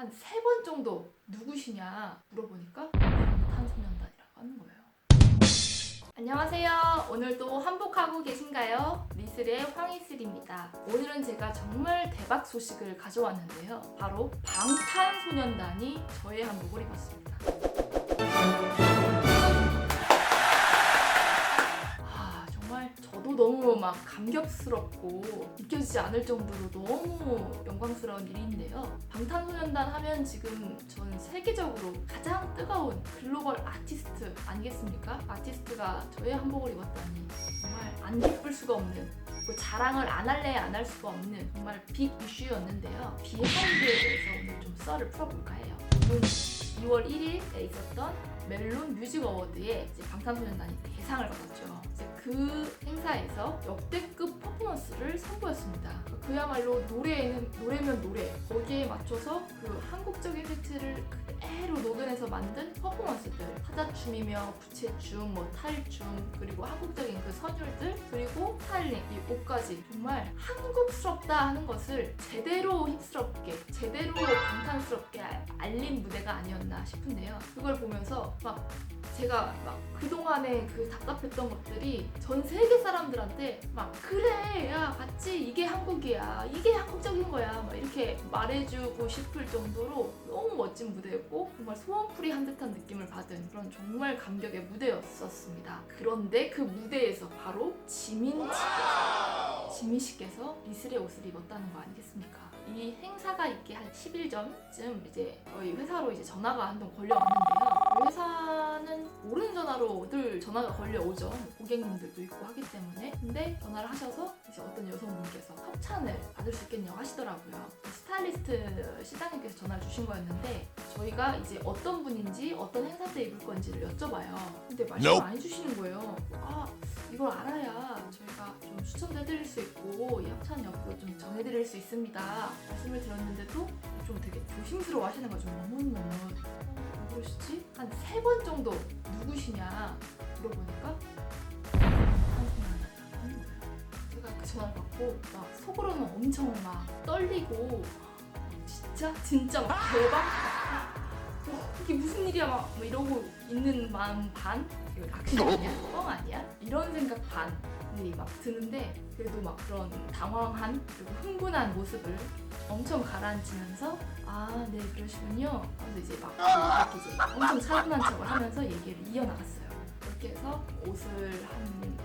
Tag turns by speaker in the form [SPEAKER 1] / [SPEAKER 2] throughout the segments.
[SPEAKER 1] 한 3번 정도 누구시냐 물어보니까 방탄소년단이라고 하는 거예요. 안녕하세요. 오늘도 한복하고 계신가요? 리슬의 황이슬입니다. 오늘은 제가 정말 대박 소식을 가져왔는데요. 바로 방탄소년단이 저의 한복을 입었습니다. 정말 저도 너무 막 감격스럽고 믿겨지지 않을 정도로 너무 영광스러운 일인데요. 방탄소년단 하면 지금 전 세계적으로 가장 뜨거운 글로벌 아티스트 아니겠습니까? 아티스트가 저의 한복을 입었다니 정말 안 기쁠 수가 없는, 자랑을 안 할래 안 할 수가 없는 정말 빅 이슈였는데요. 비하인드에 대해서 오늘 좀 썰을 풀어볼까 해요. 오늘 2월 1일에 있었던 멜론 뮤직 어워드에 방탄소년단이 대상을 받았죠. 그 행사에서 역대급 퍼포먼스를 선보였습니다. 그야말로 노래면 노래, 거기에 맞춰서 그 한국적인 팩트를 그대로 녹여내서 만든 퍼포먼스들, 타자춤이며 부채춤, 탈춤, 그리고 한국적인 그 선율들, 그리고 스타일링, 이 옷까지 정말 한국스럽다 하는 것을 제대로 힙스럽게, 제대로 방탄스럽게 알린 무대가 아니었나 싶은데요. 그걸 보면서 제가 그동안에 그 답답했던 것들이 전 세계 사람들한테 그래, 야, 봤지? 이게 한국이야. 이게 한국적인 거야. 이렇게 말해주고 싶을 정도로 너무 멋진 무대였고 정말 소원풀이 한 듯한 느낌을 받은 그런 정말 감격의 무대였었습니다. 그런데 그 무대에서 바로 지민 씨께서 리슬의 옷을 입었다는 거 아니겠습니까? 이 행사가 있기 한 10일 전쯤 저희 회사로 전화가 한 통 걸려왔는데요. 회사는 모르는 전화로 늘 전화가 걸려오죠. 고객님들도 있고 하기 때문에. 근데 전화를 하셔서 어떤 여성분께서 협찬을 받을 수 있겠냐고 하시더라고요. 스타일리스트 시장님께서 전화를 주신 거였는데 저희가 어떤 분인지 어떤 행사 때 입을 건지를 여쭤봐요. 근데 말씀을 안 해주시는 거예요. 이걸 알아야 저희가 좀 추천도 해드릴 수 있고 협찬 여부 좀 전해드릴 수 있습니다. 말씀을 드렸는데도 좀 되게 조심스러워 하시는 거죠. 너무 왜 그러시지? 한 3번 정도 누구시냐 물어보니까 방탄소년단이라고 하는 거예요. 제가 그 전화를 받고 속으로는 엄청 떨리고 진짜 대박? 이게 무슨 일이야 이러고 있는 마음 반? 이거 낚시 아니야? 뻥 아니야? 이런 생각 반이 드는데 그래도 그런 당황한 그리고 흥분한 모습을 엄청 가라앉히면서 네 그러시군요. 그래서 이렇게 엄청 차분한 척을 하면서 얘기를 이어나갔어요. 그렇게 해서 옷을 한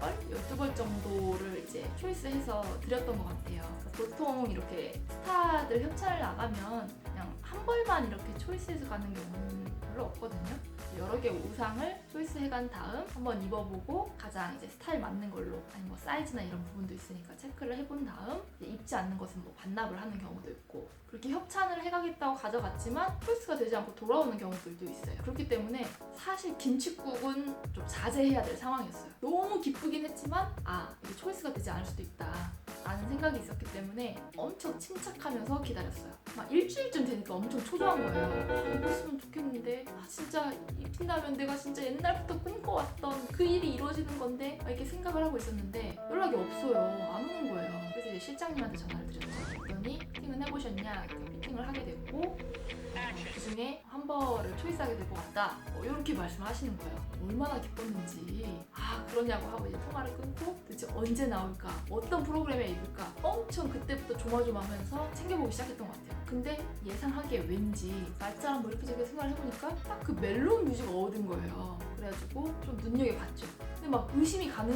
[SPEAKER 1] 10벌? 12벌 정도를 초이스해서 드렸던 것 같아요. 보통 이렇게 스타들 협찬을 나가면 그냥 한 벌만 이렇게 초이스해서 가는 경우는 별로 없거든요. 여러 개의 의상을 초이스해간 다음 한번 입어보고 가장 스타일 맞는 걸로, 아니 사이즈나 이런 부분도 있으니까 체크를 해본 다음 입지 않는 것은 반납을 하는 경우도 있고, 그렇게 협찬을 해가겠다고 가져갔지만 초이스가 되지 않고 돌아오는 경우들도 있어요. 그렇기 때문에 사실 김칫국은 좀 자제해야 될 상황이었어요. 너무 기쁘긴 했지만 이게 초이스가 되지 않을 수도 있다 라는 생각이 있었기 때문에 엄청 침착하면서 기다렸어요. 일주일쯤 되니까 엄청 초조한 거예요. 입었으면 좋겠는데 진짜 입힌다면 내가 진짜 옛날부터 꿈꿔왔던 그 일이 이루어지는 건데 이렇게 생각을 하고 있었는데 연락이 없어요. 안 오는 거예요. 그래서 실장님한테 전화를 드렸죠. 그랬더니 피팅은 해보셨냐? 피팅을 하게 됐고 그중에 한 벌을 초이스하게 될 것 같다. 이렇게 말씀하시는 거예요. 얼마나 기뻤는지. 그러냐고 하고 통화를 끊고 도대체 언제 나올까? 어떤 프로그램에 입을까? 엄청 그때부터 조마조마하면서 챙겨보기 시작했던 것 같아요. 근데 예상하기에 왠지 날짜랑 이렇게 저렇게 생각을 해보니까 딱 그 멜론 뮤직 어워드인 거예요. 그래가지고 좀 눈여겨봤죠. 근데 의심이 가는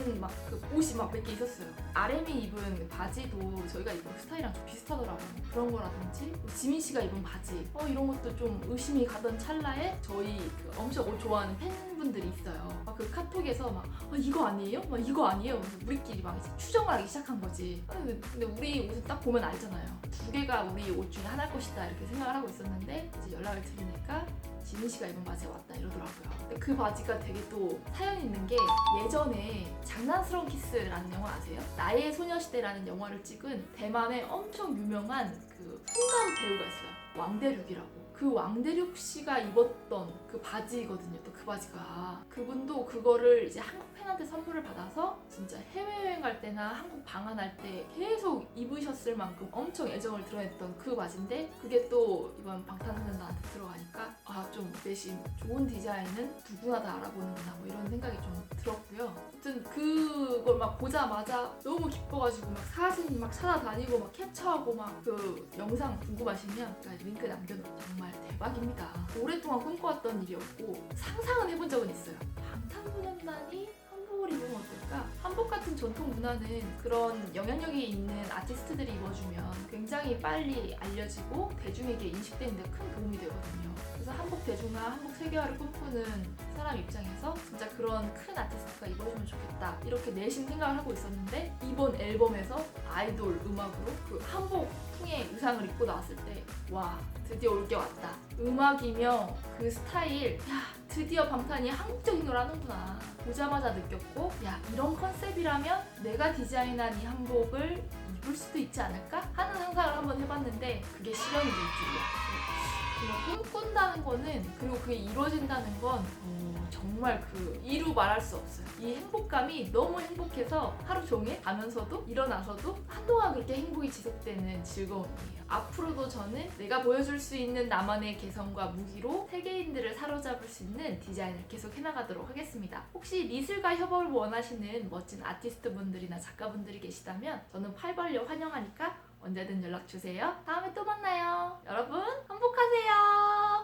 [SPEAKER 1] 그 옷이 몇 개 있었어요. RM이 입은 바지도 저희가 입은 스타일이랑 좀 비슷하더라고요. 그런 거라든지 지민 씨가 입은 바지 이런 것도 좀 의심이 가던 찰나에 저희 엄청 옷 좋아하는 팬분들이 있어요. 그 카톡에서 이거 아니에요? 이거 아니에요? 그래서 우리끼리 추정을 하기 시작한 거지. 근데 우리 옷은 딱 보면 알잖아요. 2개가 우리 옷 중에 하나일 것이다 이렇게 생각을 하고 있었는데 연락을 드리니까 지민 씨가 입은 바지가 왔다 이러더라고요. 근데 그 바지가 되게 또 사연이 있는 게 예전에 장난스러운 키스라는 영화 아세요? 나의 소녀시대라는 영화를 찍은 대만의 엄청 유명한 그 훈남 배우가 있어요. 왕대륙이라고. 그 왕대륙 씨가 입었던 그 바지거든요. 또 그 바지가 그분도 그거를 이제 한국 팬한테 선물을 받아서 진짜 해외여행 갈 때나 한국 방한할 때 계속 입으셨을 만큼 엄청 애정을 드러냈던 그 바지인데 그게 또 이번 방탄소년단한테 들어가니까 아 좀 대신 좋은 디자인은 누구나 다 알아보는구나 뭐 이런 생각이 좀 들었고요. 아무튼 그걸 막 보자마자 너무 기뻐가지고 막 사진 막 찾아다니고 막 캡처하고 막 그 영상 궁금하시면 제가 링크 남겨놓을게요. 정말 대박입니다. 오랫동안 꿈꿔왔던 일이었고 상상은 해본 적은 있어요. 방탄소년단이 한복을 입으면 어떨까? 한복 같은 전통 문화는 그런 영향력이 있는 아티스트들이 입어주면 굉장히 빨리 알려지고 대중에게 인식되는 데 큰 도움이 되거든요. 그래서 한복 대중화, 한복 세계화를 꿈꾸는 사람 입장에서 진짜 그런 큰 아티스트가 입어주면 좋겠다 이렇게 내심 생각을 하고 있었는데 이번 앨범에서 아이돌 음악으로 그 한복 풍의 의상을 입고 나왔을 때 와 드디어 올 게 왔다. 음악이며 그 스타일 야 드디어 방탄이 한국적인 걸 하는구나. 보자마자 느꼈고 야 이런 컨셉이라면 내가 디자인한 이 한복을 입을 수도 있지 않을까 하는 상상을 한번 해봤는데 그게 실현이 될 줄이야. 그냥 꿈꾼다는 거는 그리고 그게 이루어진다는 건 정말 그 이루 말할 수 없어요. 이 행복감이 너무 행복해서 하루 종일 자면서도 일어나서도 한동안 그렇게 행복이 지속되는 즐거움이에요. 앞으로도 저는 내가 보여줄 수 있는 나만의 개성과 무기로 세계인들을 사로잡을 수 있는 디자인을 계속 해나가도록 하겠습니다. 혹시 리슬과 협업을 원하시는 멋진 아티스트분들이나 작가분들이 계시다면 저는 팔 벌려 환영하니까 언제든 연락주세요. 다음에 또 만나요. 여러분 행복하세요.